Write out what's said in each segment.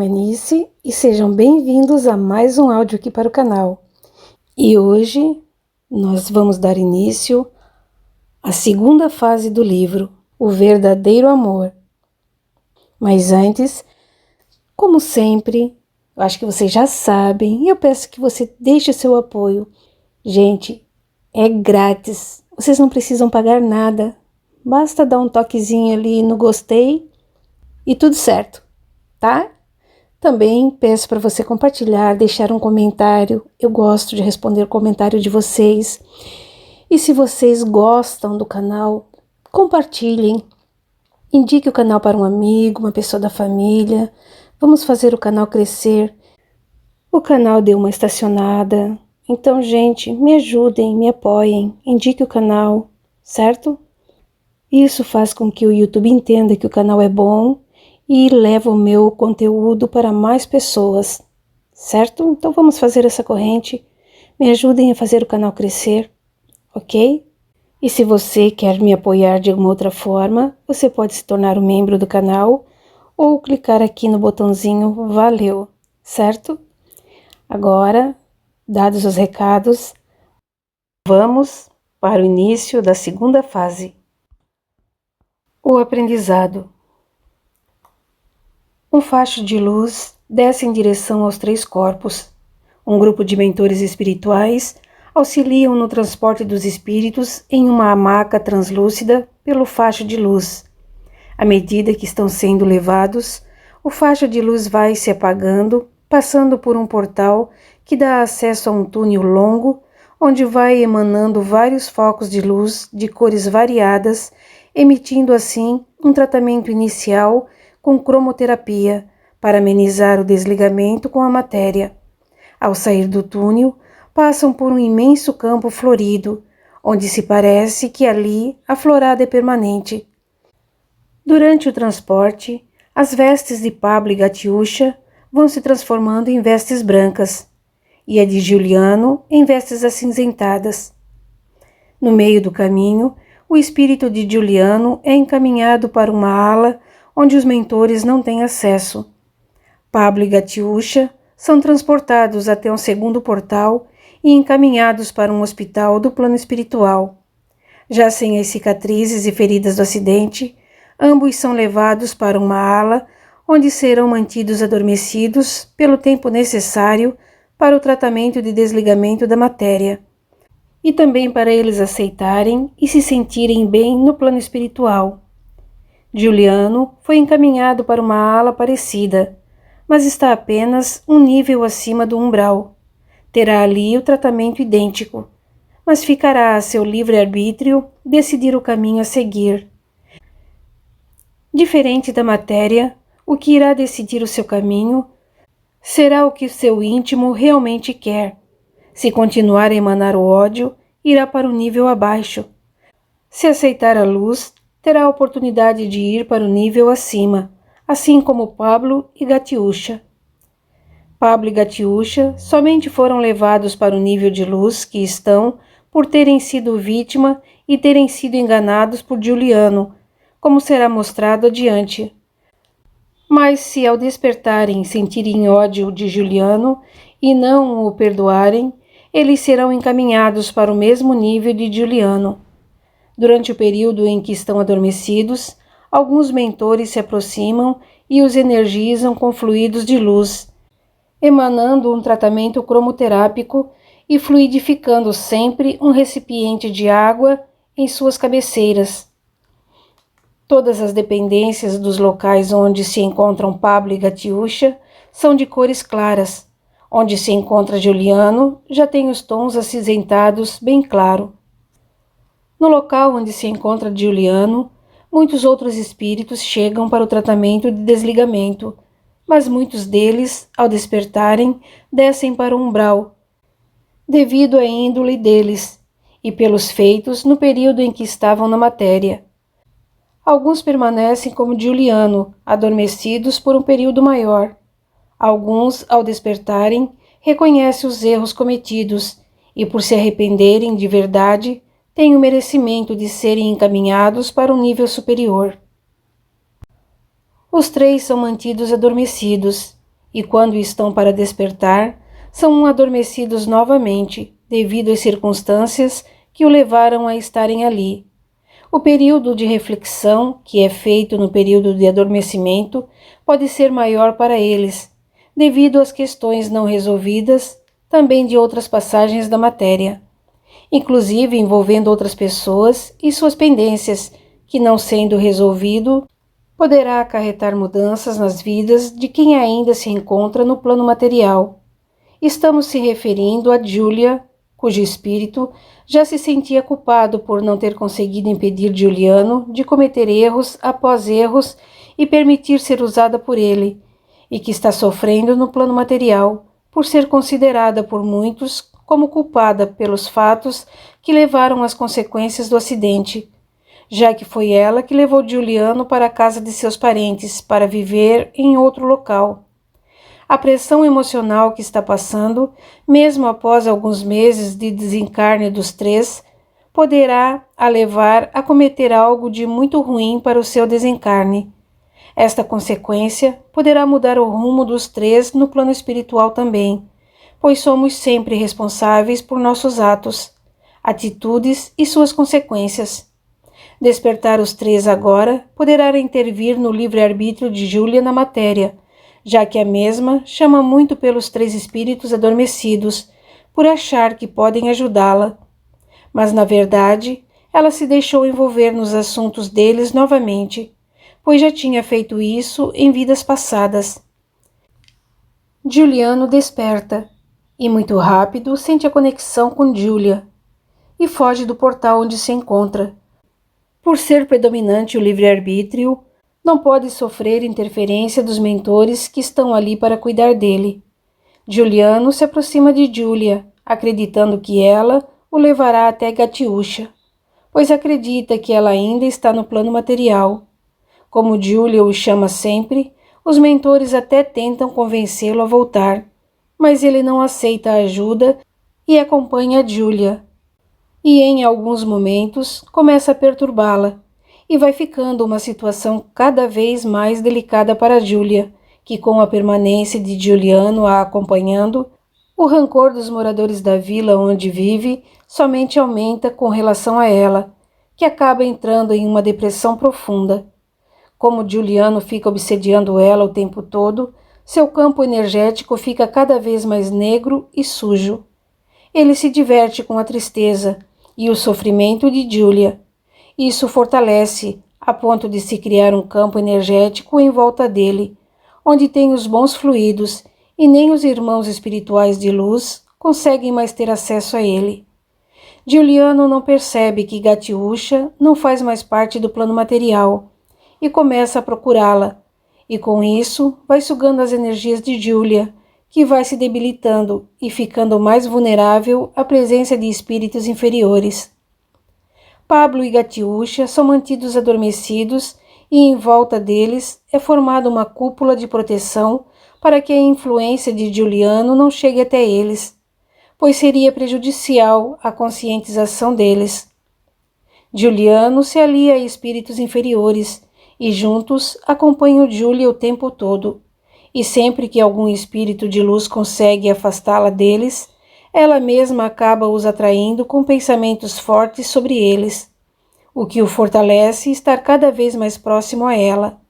nome é Nice e sejam bem-vindos a mais um áudio aqui para o canal. E hoje nós vamos dar início à segunda fase do livro, O Verdadeiro Amor. Mas antes, como sempre, eu acho que vocês já sabem e eu peço que você deixe seu apoio. Gente, é grátis, vocês não precisam pagar nada, basta dar um toquezinho ali no gostei e tudo certo, tá? Também peço para você compartilhar, deixar um comentário. Eu gosto de responder o comentário de vocês. E se vocês gostam do canal, compartilhem. Indique o canal para um amigo, uma pessoa da família. Vamos fazer o canal crescer. O canal deu uma estacionada. Então, gente, me ajudem, me apoiem. Indique o canal, certo? Isso faz com que o YouTube entenda que o canal é bom e leva o meu conteúdo para mais pessoas, certo? Então vamos fazer essa corrente, me ajudem a fazer o canal crescer, ok? E se você quer me apoiar de alguma outra forma, você pode se tornar um membro do canal ou clicar aqui no botãozinho valeu, certo? Agora, dados os recados, vamos para o início da segunda fase. O aprendizado. Um facho de luz desce em direção aos 3 corpos. Um grupo de mentores espirituais auxiliam no transporte dos espíritos em uma hamaca translúcida pelo facho de luz. À medida que estão sendo levados, o facho de luz vai se apagando, passando por um portal que dá acesso a um túnel longo, onde vai emanando vários focos de luz de cores variadas, emitindo assim um tratamento inicial com cromoterapia, para amenizar o desligamento com a matéria. Ao sair do túnel, passam por um imenso campo florido, onde se parece que ali a florada é permanente. Durante o transporte, as vestes de Pablo e Gatiuxa vão se transformando em vestes brancas, e a de Giuliano em vestes acinzentadas. No meio do caminho, o espírito de Giuliano é encaminhado para uma ala onde os mentores não têm acesso. Pablo e Gatiuxa são transportados até um segundo portal e encaminhados para um hospital do plano espiritual. Já sem as cicatrizes e feridas do acidente, ambos são levados para uma ala onde serão mantidos adormecidos pelo tempo necessário para o tratamento de desligamento da matéria, e também para eles aceitarem e se sentirem bem no plano espiritual. Giuliano foi encaminhado para uma ala parecida, mas está apenas um nível acima do umbral. Terá ali o tratamento idêntico, mas ficará a seu livre-arbítrio decidir o caminho a seguir. Diferente da matéria, o que irá decidir o seu caminho será o que seu íntimo realmente quer. Se continuar a emanar o ódio, irá para o nível abaixo. Se aceitar a luz, terá a oportunidade de ir para o nível acima, assim como Pablo e Gatiuxa. Pablo e Gatiuxa somente foram levados para o nível de luz que estão por terem sido vítima e terem sido enganados por Giuliano, como será mostrado adiante. Mas se ao despertarem sentirem ódio de Giuliano e não o perdoarem, eles serão encaminhados para o mesmo nível de Giuliano. Durante o período em que estão adormecidos, alguns mentores se aproximam e os energizam com fluidos de luz, emanando um tratamento cromoterápico e fluidificando sempre um recipiente de água em suas cabeceiras. Todas as dependências dos locais onde se encontram Pablo e Gatiuxa são de cores claras. Onde se encontra Giuliano já tem os tons acinzentados bem claro. No local onde se encontra Giuliano, muitos outros espíritos chegam para o tratamento de desligamento, mas muitos deles, ao despertarem, descem para o umbral, devido à índole deles e pelos feitos no período em que estavam na matéria. Alguns permanecem como Giuliano, adormecidos por um período maior. Alguns, ao despertarem, reconhecem os erros cometidos e, por se arrependerem de verdade, têm o merecimento de serem encaminhados para um nível superior. Os 3 são mantidos adormecidos, e quando estão para despertar, são adormecidos novamente devido às circunstâncias que o levaram a estarem ali. O período de reflexão, que é feito no período de adormecimento, pode ser maior para eles, devido às questões não resolvidas, também de outras passagens da matéria, inclusive envolvendo outras pessoas e suas pendências, que, não sendo resolvido, poderá acarretar mudanças nas vidas de quem ainda se encontra no plano material. Estamos se referindo a Julia, cujo espírito já se sentia culpado por não ter conseguido impedir Giuliano de cometer erros após erros e permitir ser usada por ele, e que está sofrendo no plano material por ser considerada por muitos como culpada pelos fatos que levaram às consequências do acidente, já que foi ela que levou Giuliano para a casa de seus parentes para viver em outro local. A pressão emocional que está passando, mesmo após alguns meses de desencarne dos três, poderá a levar a cometer algo de muito ruim para o seu desencarne. Esta consequência poderá mudar o rumo dos três no plano espiritual também, pois somos sempre responsáveis por nossos atos, atitudes e suas consequências. Despertar os três agora poderá intervir no livre-arbítrio de Júlia na matéria, já que a mesma chama muito pelos três espíritos adormecidos, por achar que podem ajudá-la. Mas, na verdade, ela se deixou envolver nos assuntos deles novamente, pois já tinha feito isso em vidas passadas. Giuliano desperta, e muito rápido sente a conexão com Giulia, e foge do portal onde se encontra. Por ser predominante o livre-arbítrio, não pode sofrer interferência dos mentores que estão ali para cuidar dele. Giuliano se aproxima de Giulia, acreditando que ela o levará até Gatiusha, pois acredita que ela ainda está no plano material. Como Giulia o chama sempre, os mentores até tentam convencê-lo a voltar, mas ele não aceita a ajuda e acompanha Giulia. E em alguns momentos começa a perturbá-la, e vai ficando uma situação cada vez mais delicada para Giulia, que com a permanência de Giuliano a acompanhando, o rancor dos moradores da vila onde vive somente aumenta com relação a ela, que acaba entrando em uma depressão profunda. Como Giuliano fica obsediando ela o tempo todo, seu campo energético fica cada vez mais negro e sujo. Ele se diverte com a tristeza e o sofrimento de Giulia. Isso fortalece, a ponto de se criar um campo energético em volta dele, onde tem os bons fluidos, e nem os irmãos espirituais de luz conseguem mais ter acesso a ele. Giuliano não percebe que Gatiusha não faz mais parte do plano material, e começa a procurá-la, e com isso vai sugando as energias de Giulia, que vai se debilitando e ficando mais vulnerável à presença de espíritos inferiores. Pablo e Gatiusha são mantidos adormecidos e em volta deles é formada uma cúpula de proteção para que a influência de Giuliano não chegue até eles, pois seria prejudicial à conscientização deles. Giuliano se alia a espíritos inferiores e juntos acompanham Giulia o tempo todo, e sempre que algum espírito de luz consegue afastá-la deles, ela mesma acaba os atraindo com pensamentos fortes sobre eles, o que o fortalece estar cada vez mais próximo a ela.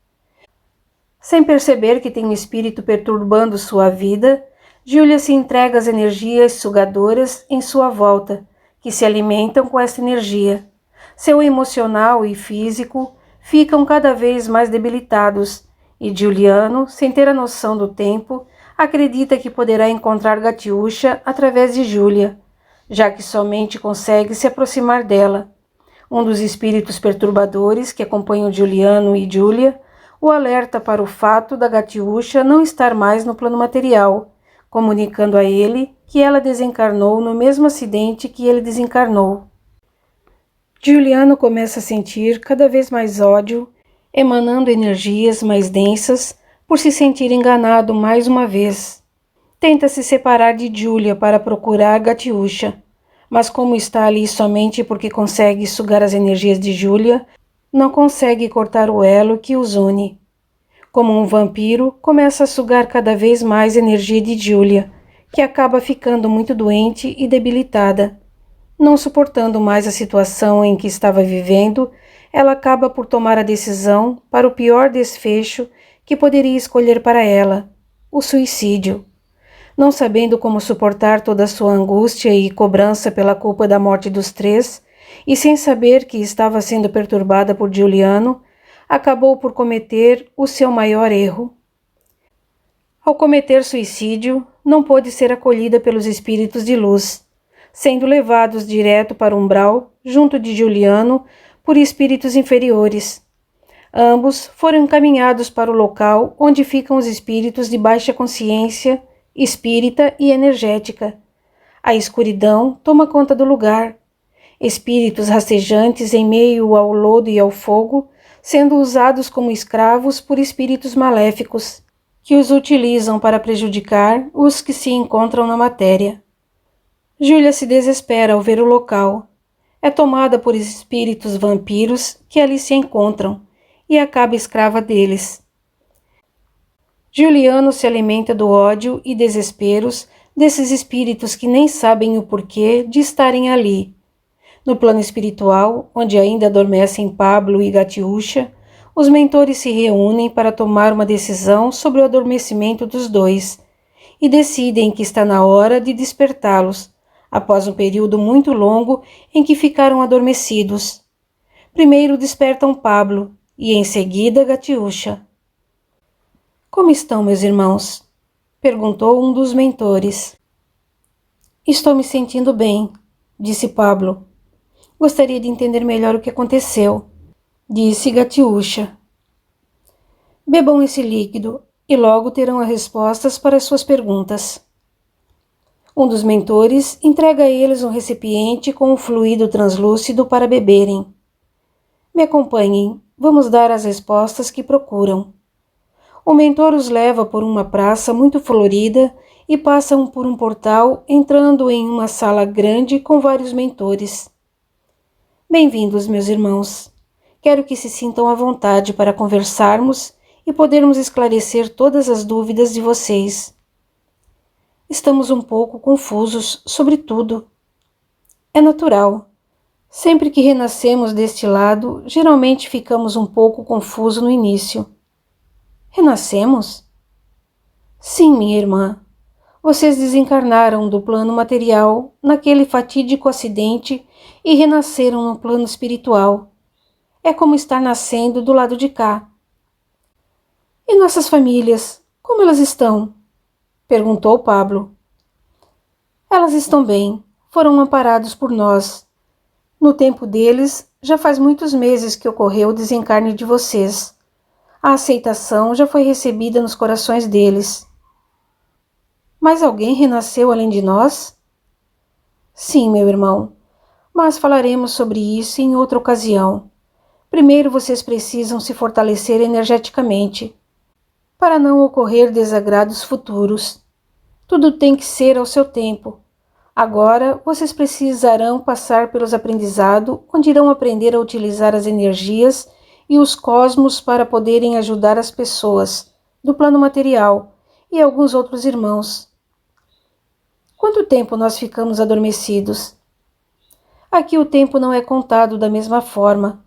Sem perceber que tem um espírito perturbando sua vida, Giulia se entrega às energias sugadoras em sua volta, que se alimentam com esta energia. Seu emocional e físico ficam cada vez mais debilitados, e Giuliano, sem ter a noção do tempo, acredita que poderá encontrar Gatiusha através de Giulia, já que somente consegue se aproximar dela. Um dos espíritos perturbadores que acompanham Giuliano e Giulia o alerta para o fato da Gatiusha não estar mais no plano material, comunicando a ele que ela desencarnou no mesmo acidente que ele desencarnou. Giuliano começa a sentir cada vez mais ódio, emanando energias mais densas por se sentir enganado mais uma vez. Tenta se separar de Giulia para procurar Gatiusha, mas como está ali somente porque consegue sugar as energias de Giulia, não consegue cortar o elo que os une. Como um vampiro, começa a sugar cada vez mais energia de Julia, que acaba ficando muito doente e debilitada. Não suportando mais a situação em que estava vivendo, ela acaba por tomar a decisão para o pior desfecho que poderia escolher para ela, o suicídio. Não sabendo como suportar toda a sua angústia e cobrança pela culpa da morte dos três, e sem saber que estava sendo perturbada por Giuliano, acabou por cometer o seu maior erro. Ao cometer suicídio, não pôde ser acolhida pelos espíritos de luz, sendo levados direto para o umbral, junto de Giuliano, por espíritos inferiores. Ambos foram encaminhados para o local onde ficam os espíritos de baixa consciência, espírita e energética. A escuridão toma conta do lugar. Espíritos rastejantes em meio ao lodo e ao fogo, sendo usados como escravos por espíritos maléficos, que os utilizam para prejudicar os que se encontram na matéria. Júlia se desespera ao ver o local. É tomada por espíritos vampiros que ali se encontram e acaba escrava deles. Giuliano se alimenta do ódio e desesperos desses espíritos que nem sabem o porquê de estarem ali. No plano espiritual, onde ainda adormecem Pablo e Gatiuxa, os mentores se reúnem para tomar uma decisão sobre o adormecimento dos dois e decidem que está na hora de despertá-los, após um período muito longo em que ficaram adormecidos. Primeiro despertam Pablo e em seguida Gatiuxa. Como estão, meus irmãos? Perguntou um dos mentores. Estou me sentindo bem, disse Pablo. Gostaria de entender melhor o que aconteceu, disse Gatiuxa. Bebam esse líquido e logo terão as respostas para as suas perguntas. Um dos mentores entrega a eles um recipiente com um fluido translúcido para beberem. Me acompanhem, vamos dar as respostas que procuram. O mentor os leva por uma praça muito florida e passam por um portal, entrando em uma sala grande com vários mentores. Bem-vindos, meus irmãos. Quero que se sintam à vontade para conversarmos e podermos esclarecer todas as dúvidas de vocês. Estamos um pouco confusos sobre tudo. É natural. Sempre que renascemos deste lado, geralmente ficamos um pouco confusos no início. Renascemos? Sim, minha irmã. Vocês desencarnaram do plano material naquele fatídico acidente e renasceram no plano espiritual. É como estar nascendo do lado de cá. E nossas famílias, como elas estão? Perguntou Pablo. Elas estão bem, foram amparados por nós. No tempo deles, já faz muitos meses que ocorreu o desencarne de vocês. A aceitação já foi recebida nos corações deles. Mas alguém renasceu além de nós? Sim, meu irmão, mas falaremos sobre isso em outra ocasião. Primeiro vocês precisam se fortalecer energeticamente, para não ocorrer desagrados futuros. Tudo tem que ser ao seu tempo. Agora vocês precisarão passar pelos aprendizados, onde irão aprender a utilizar as energias e os cosmos para poderem ajudar as pessoas do plano material e alguns outros irmãos. Quanto tempo nós ficamos adormecidos? Aqui o tempo não é contado da mesma forma.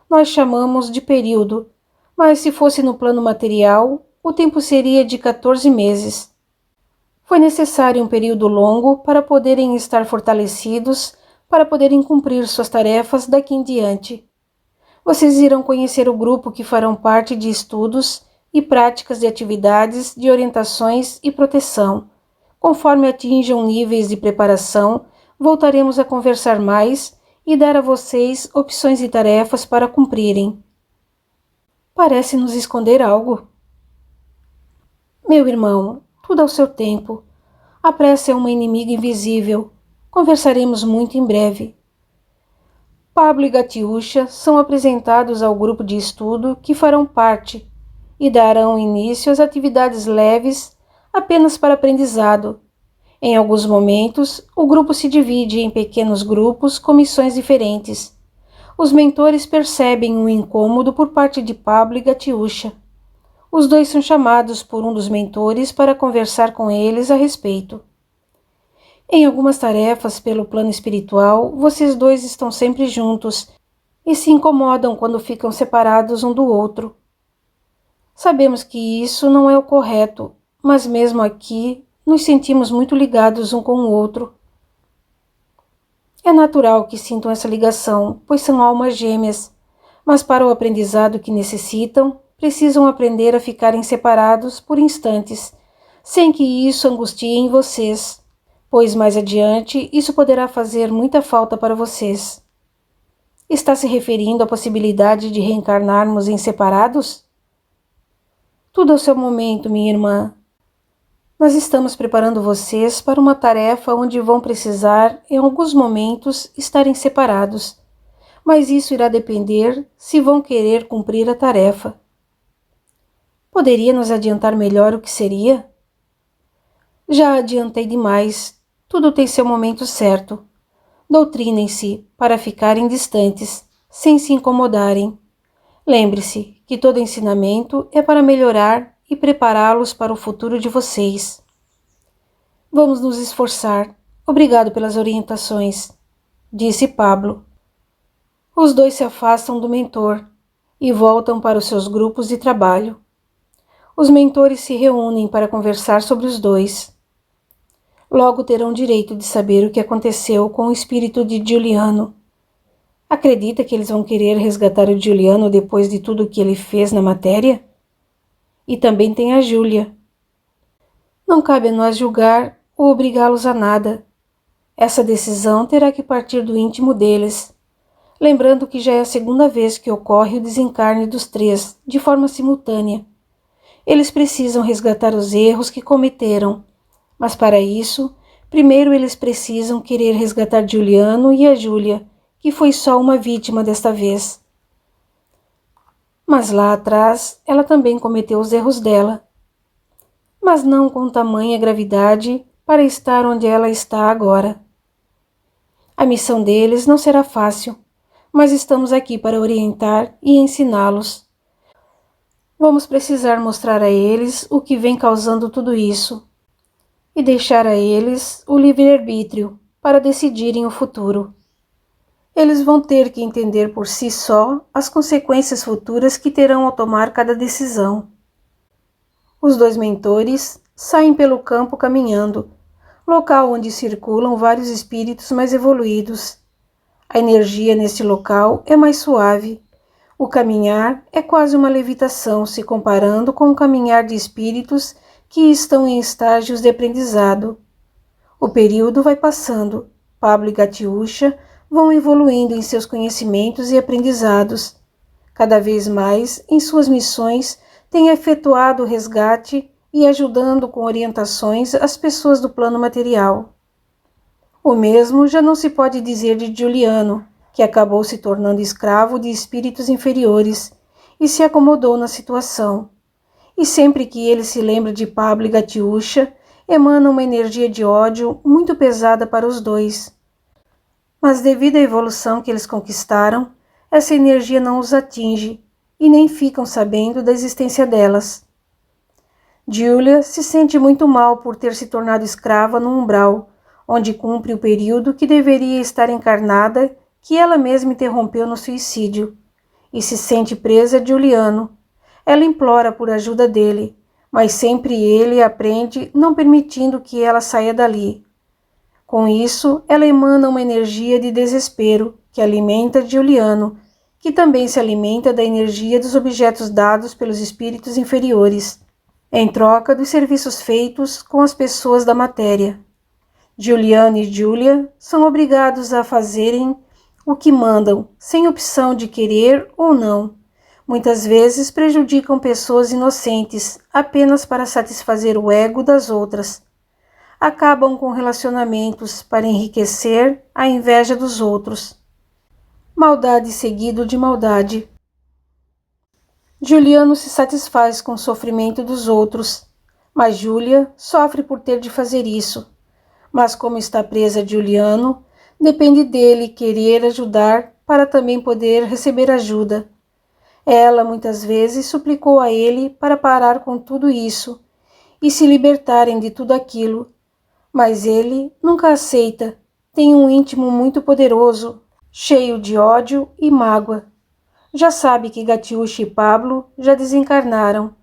Nós chamamos de período, mas se fosse no plano material, o tempo seria de 14 meses. Foi necessário um período longo para poderem estar fortalecidos, para poderem cumprir suas tarefas daqui em diante. Vocês irão conhecer o grupo que farão parte de estudos e práticas de atividades, de orientações e proteção. Conforme atinjam níveis de preparação, voltaremos a conversar mais e dar a vocês opções e tarefas para cumprirem. Parece nos esconder algo. Meu irmão, tudo ao seu tempo. A pressa é uma inimiga invisível. Conversaremos muito em breve. Pablo e Gatiuxa são apresentados ao grupo de estudo que farão parte e darão início às atividades leves apenas para aprendizado. Em alguns momentos, o grupo se divide em pequenos grupos com missões diferentes. Os mentores percebem um incômodo por parte de Pablo e Gatiuxa. Os dois são chamados por um dos mentores para conversar com eles a respeito. Em algumas tarefas pelo plano espiritual, vocês dois estão sempre juntos e se incomodam quando ficam separados um do outro. Sabemos que isso não é o correto, mas mesmo aqui nos sentimos muito ligados um com o outro. É natural que sintam essa ligação, pois são almas gêmeas, mas para o aprendizado que necessitam, precisam aprender a ficarem separados por instantes, sem que isso angustie vocês, pois mais adiante isso poderá fazer muita falta para vocês. Está se referindo à possibilidade de reencarnarmos em separados? Tudo ao seu momento, minha irmã. Nós estamos preparando vocês para uma tarefa onde vão precisar, em alguns momentos, estarem separados, mas isso irá depender se vão querer cumprir a tarefa. Poderia nos adiantar melhor o que seria? Já adiantei demais. Tudo tem seu momento certo. Doutrinem-se para ficarem distantes, sem se incomodarem. Lembre-se que todo ensinamento é para melhorar e prepará-los para o futuro de vocês. Vamos nos esforçar. Obrigado pelas orientações, disse Pablo. Os dois se afastam do mentor e voltam para os seus grupos de trabalho. Os mentores se reúnem para conversar sobre os dois. Logo terão direito de saber o que aconteceu com o espírito de Giuliano. Acredita que eles vão querer resgatar o Giuliano depois de tudo o que ele fez na matéria? E também tem a Júlia. Não cabe a nós julgar ou obrigá-los a nada. Essa decisão terá que partir do íntimo deles, lembrando que já é a segunda vez que ocorre o desencarne dos três, de forma simultânea. Eles precisam resgatar os erros que cometeram, mas para isso, primeiro eles precisam querer resgatar Giuliano e a Júlia, que foi só uma vítima desta vez. Mas lá atrás, ela também cometeu os erros dela, mas não com tamanha gravidade para estar onde ela está agora. A missão deles não será fácil, mas estamos aqui para orientar e ensiná-los. Vamos precisar mostrar a eles o que vem causando tudo isso e deixar a eles o livre-arbítrio para decidirem o futuro. Eles vão ter que entender por si só as consequências futuras que terão ao tomar cada decisão. Os dois mentores saem pelo campo caminhando, local onde circulam vários espíritos mais evoluídos. A energia neste local é mais suave. O caminhar é quase uma levitação se comparando com o caminhar de espíritos que estão em estágios de aprendizado. O período vai passando. Pablo e Gatiuxa vão evoluindo em seus conhecimentos e aprendizados. Cada vez mais, em suas missões, têm efetuado o resgate e ajudando com orientações as pessoas do plano material. O mesmo já não se pode dizer de Giuliano, que acabou se tornando escravo de espíritos inferiores e se acomodou na situação. E sempre que ele se lembra de Pablo e Gatiuxa, emana uma energia de ódio muito pesada para os dois. Mas devido à evolução que eles conquistaram, essa energia não os atinge e nem ficam sabendo da existência delas. Júlia se sente muito mal por ter se tornado escrava no umbral, onde cumpre o período que deveria estar encarnada, que ela mesma interrompeu no suicídio, e se sente presa a Giuliano. Ela implora por ajuda dele, mas sempre ele aprende, não permitindo que ela saia dali. Com isso, ela emana uma energia de desespero que alimenta Giuliano, que também se alimenta da energia dos objetos dados pelos espíritos inferiores, em troca dos serviços feitos com as pessoas da matéria. Giuliano e Júlia são obrigados a fazerem o que mandam, sem opção de querer ou não. Muitas vezes prejudicam pessoas inocentes apenas para satisfazer o ego das outras. Acabam com relacionamentos para enriquecer a inveja dos outros. Maldade seguido de maldade. Giuliano se satisfaz com o sofrimento dos outros, mas Júlia sofre por ter de fazer isso. Mas como está presa a Giuliano, depende dele querer ajudar para também poder receber ajuda. Ela muitas vezes suplicou a ele para parar com tudo isso e se libertarem de tudo aquilo, mas ele nunca aceita, tem um íntimo muito poderoso, cheio de ódio e mágoa. Já sabe que Gatiuxa e Pablo já desencarnaram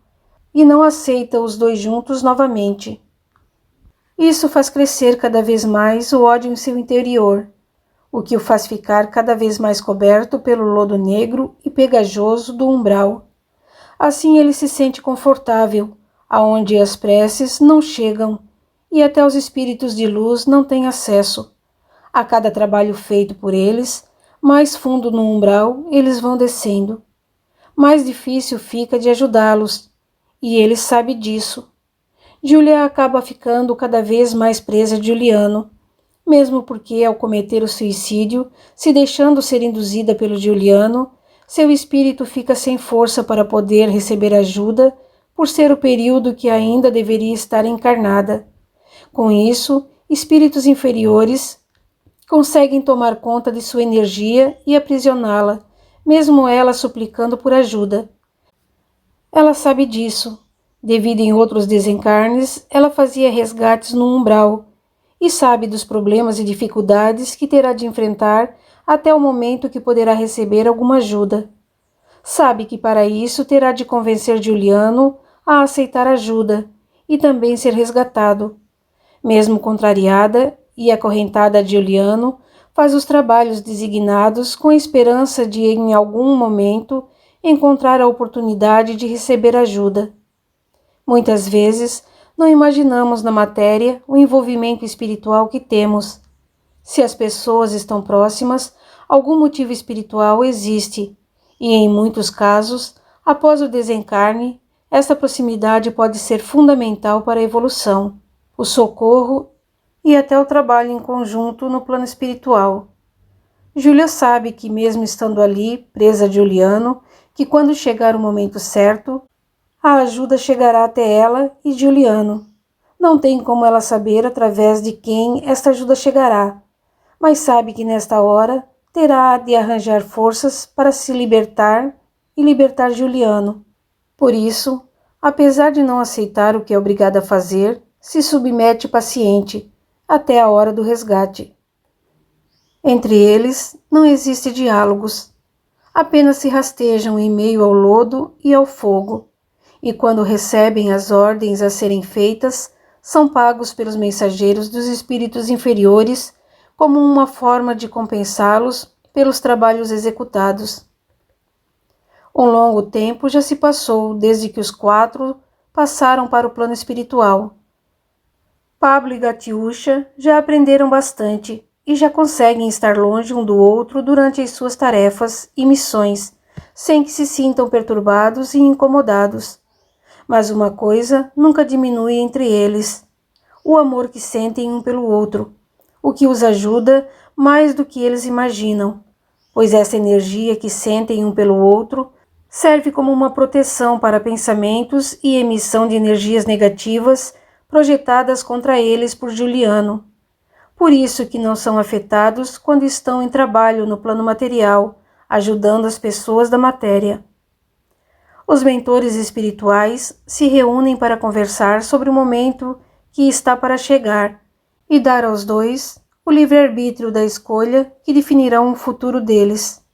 e não aceita os dois juntos novamente. Isso faz crescer cada vez mais o ódio em seu interior, o que o faz ficar cada vez mais coberto pelo lodo negro e pegajoso do umbral. Assim ele se sente confortável, aonde as preces não chegam e até os espíritos de luz não têm acesso. A cada trabalho feito por eles, mais fundo no umbral eles vão descendo. Mais difícil fica de ajudá-los, e ele sabe disso. Júlia acaba ficando cada vez mais presa de Juliano, mesmo porque, ao cometer o suicídio, se deixando ser induzida pelo Juliano, seu espírito fica sem força para poder receber ajuda por ser o período que ainda deveria estar encarnada. Com isso, espíritos inferiores conseguem tomar conta de sua energia e aprisioná-la, mesmo ela suplicando por ajuda. Ela sabe disso. Devido em outros desencarnes, ela fazia resgates no umbral e sabe dos problemas e dificuldades que terá de enfrentar até o momento que poderá receber alguma ajuda. Sabe que para isso terá de convencer Juliano a aceitar ajuda e também ser resgatado. Mesmo contrariada e acorrentada a Juliano, faz os trabalhos designados com a esperança de, em algum momento, encontrar a oportunidade de receber ajuda. Muitas vezes, não imaginamos na matéria o envolvimento espiritual que temos. Se as pessoas estão próximas, algum motivo espiritual existe, e em muitos casos, após o desencarne, esta proximidade pode ser fundamental para a evolução, o socorro e até o trabalho em conjunto no plano espiritual. Júlia sabe que, mesmo estando ali, presa a Juliano, que quando chegar o momento certo, a ajuda chegará até ela e Juliano. Não tem como ela saber através de quem esta ajuda chegará, mas sabe que nesta hora terá de arranjar forças para se libertar e libertar Juliano. Por isso, apesar de não aceitar o que é obrigada a fazer, se submete paciente até a hora do resgate. Entre eles não existe diálogos, apenas se rastejam em meio ao lodo e ao fogo, e quando recebem as ordens a serem feitas, são pagos pelos mensageiros dos espíritos inferiores como uma forma de compensá-los pelos trabalhos executados. Um longo tempo já se passou desde que os quatro passaram para o plano espiritual. Pablo e Gatiuxa já aprenderam bastante e já conseguem estar longe um do outro durante as suas tarefas e missões, sem que se sintam perturbados e incomodados. Mas uma coisa nunca diminui entre eles: o amor que sentem um pelo outro, o que os ajuda mais do que eles imaginam, pois essa energia que sentem um pelo outro serve como uma proteção para pensamentos e emissão de energias negativas projetadas contra eles por Juliano. Por isso que não são afetados quando estão em trabalho no plano material, ajudando as pessoas da matéria. Os mentores espirituais se reúnem para conversar sobre o momento que está para chegar e dar aos dois o livre-arbítrio da escolha que definirão o futuro deles.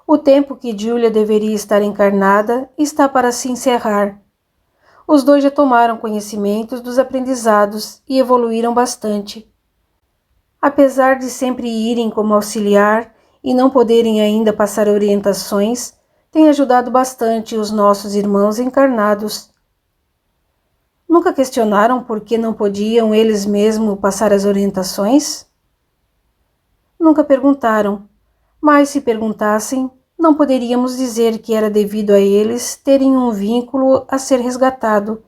O tempo que Júlia deveria estar encarnada está para se encerrar. Os dois já tomaram conhecimentos dos aprendizados e evoluíram bastante. Apesar de sempre irem como auxiliar e não poderem ainda passar orientações, tem ajudado bastante os nossos irmãos encarnados. Nunca questionaram por que não podiam eles mesmos passar as orientações? Nunca perguntaram, mas se perguntassem, não poderíamos dizer que era devido a eles terem um vínculo a ser resgatado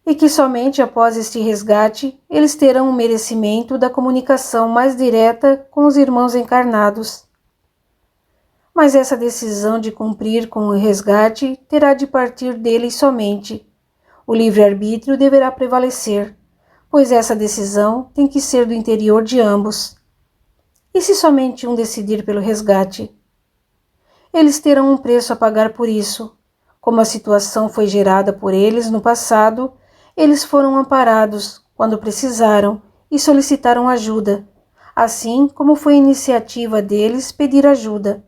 e que somente após este resgate eles terão o merecimento da comunicação mais direta com os irmãos encarnados. Mas essa decisão de cumprir com o resgate terá de partir deles somente. O livre-arbítrio deverá prevalecer, pois essa decisão tem que ser do interior de ambos. E se somente um decidir pelo resgate? eles terão um preço a pagar por isso. Como a situação foi gerada por eles no passado, eles foram amparados quando precisaram e solicitaram ajuda, assim como foi iniciativa deles pedir ajuda.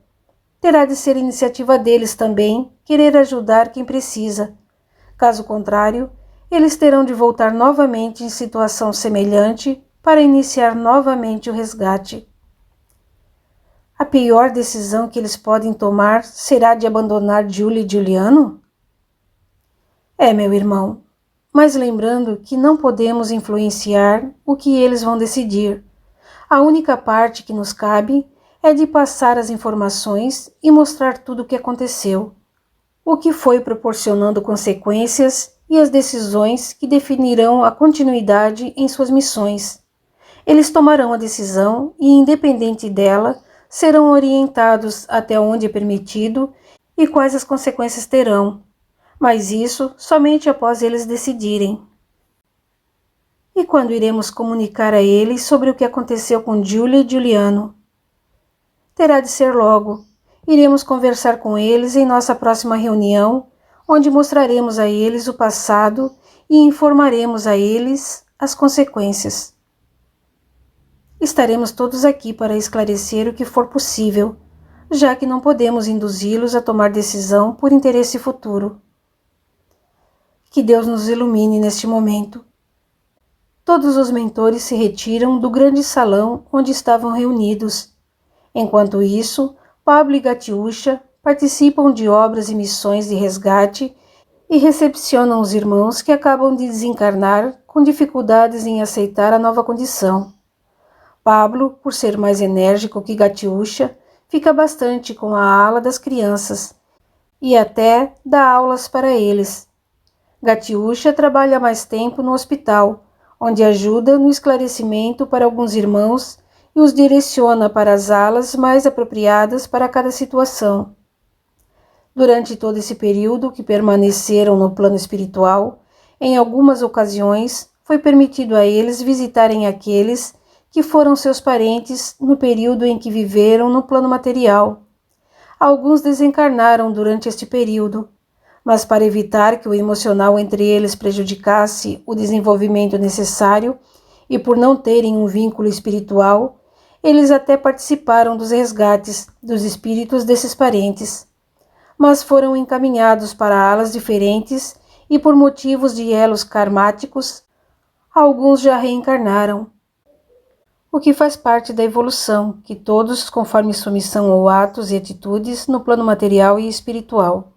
Terá de ser iniciativa deles também querer ajudar quem precisa. Caso contrário, eles terão de voltar novamente em situação semelhante para iniciar novamente o resgate. A pior decisão que eles podem tomar será de abandonar Julie e Juliano? É, meu irmão, mas lembrando que não podemos influenciar o que eles vão decidir. A única parte que nos cabe é de passar as informações e mostrar tudo o que aconteceu, o que foi proporcionando consequências e as decisões que definirão a continuidade em suas missões. Eles tomarão a decisão e, independente dela, serão orientados até onde é permitido e quais as consequências terão, mas isso somente após eles decidirem. E quando iremos comunicar a eles sobre o que aconteceu com Julia e Juliano? Terá de ser logo. Iremos conversar com eles em nossa próxima reunião, onde mostraremos a eles o passado e informaremos a eles as consequências. Estaremos todos aqui para esclarecer o que for possível, já que não podemos induzi-los a tomar decisão por interesse futuro. Que Deus nos ilumine neste momento. Todos os mentores se retiram do grande salão onde estavam reunidos. Enquanto isso, Pablo e Gatiúcha participam de obras e missões de resgate e recepcionam os irmãos que acabam de desencarnar com dificuldades em aceitar a nova condição. Pablo, por ser mais enérgico que Gatiúcha, fica bastante com a ala das crianças e até dá aulas para eles. Gatiúcha trabalha mais tempo no hospital, onde ajuda no esclarecimento para alguns irmãos e os direciona para as alas mais apropriadas para cada situação. Durante todo esse período que permaneceram no plano espiritual, em algumas ocasiões foi permitido a eles visitarem aqueles que foram seus parentes no período em que viveram no plano material. Alguns desencarnaram durante este período, mas para evitar que o emocional entre eles prejudicasse o desenvolvimento necessário e por não terem um vínculo espiritual, eles até participaram dos resgates dos espíritos desses parentes, mas foram encaminhados para alas diferentes e por motivos de elos karmáticos, alguns já reencarnaram, o que faz parte da evolução, que todos, conforme sua missão ou atos e atitudes no plano material e espiritual.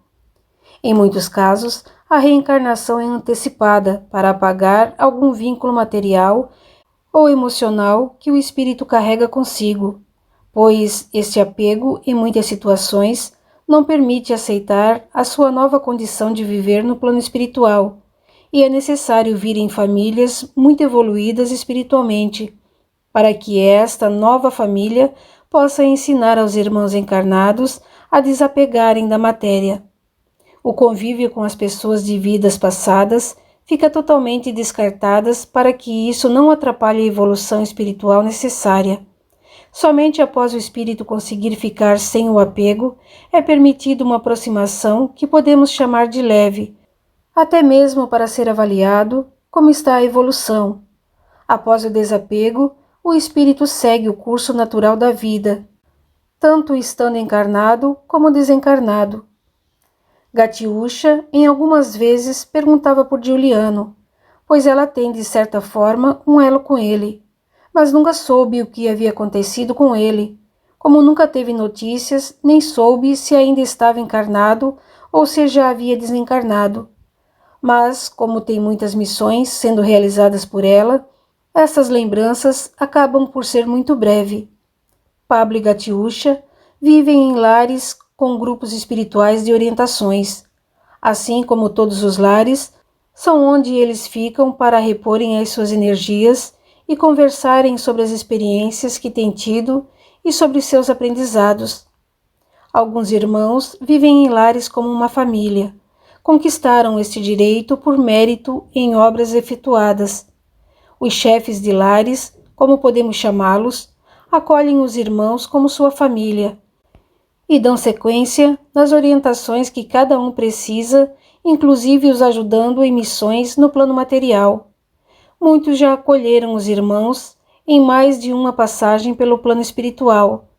Em muitos casos, a reencarnação é antecipada para apagar algum vínculo material ou emocional que o espírito carrega consigo, pois este apego, em muitas situações, não permite aceitar a sua nova condição de viver no plano espiritual, e é necessário vir em famílias muito evoluídas espiritualmente, para que esta nova família possa ensinar aos irmãos encarnados a desapegarem da matéria. O convívio com as pessoas de vidas passadas fica totalmente descartadas para que isso não atrapalhe a evolução espiritual necessária. Somente após o espírito conseguir ficar sem o apego, é permitida uma aproximação que podemos chamar de leve, até mesmo para ser avaliado como está a evolução. Após o desapego, o espírito segue o curso natural da vida, tanto estando encarnado como desencarnado. Gatiúcha, em algumas vezes, perguntava por Juliano, pois ela tem, de certa forma, um elo com ele, mas nunca soube o que havia acontecido com ele, como nunca teve notícias, nem soube se ainda estava encarnado ou se já havia desencarnado. Mas, como tem muitas missões sendo realizadas por ela, essas lembranças acabam por ser muito breve. Pablo e Gatiúcha vivem em lares com grupos espirituais de orientações. Assim como todos os lares, são onde eles ficam para reporem as suas energias e conversarem sobre as experiências que têm tido e sobre seus aprendizados. Alguns irmãos vivem em lares como uma família. Conquistaram este direito por mérito em obras efetuadas. Os chefes de lares, como podemos chamá-los, acolhem os irmãos como sua família e dão sequência nas orientações que cada um precisa, inclusive os ajudando em missões no plano material. Muitos já acolheram os irmãos em mais de uma passagem pelo plano espiritual,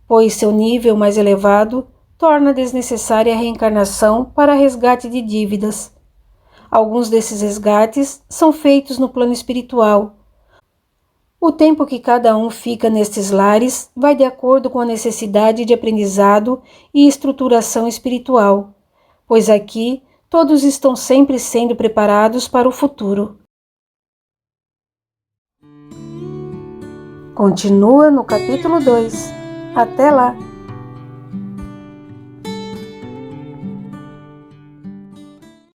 pois seu nível mais elevado torna desnecessária a reencarnação para resgate de dívidas. Alguns desses resgates são feitos no plano espiritual. O tempo que cada um fica nestes lares vai de acordo com a necessidade de aprendizado e estruturação espiritual, pois aqui todos estão sempre sendo preparados para o futuro. Continua no capítulo 2. Até lá!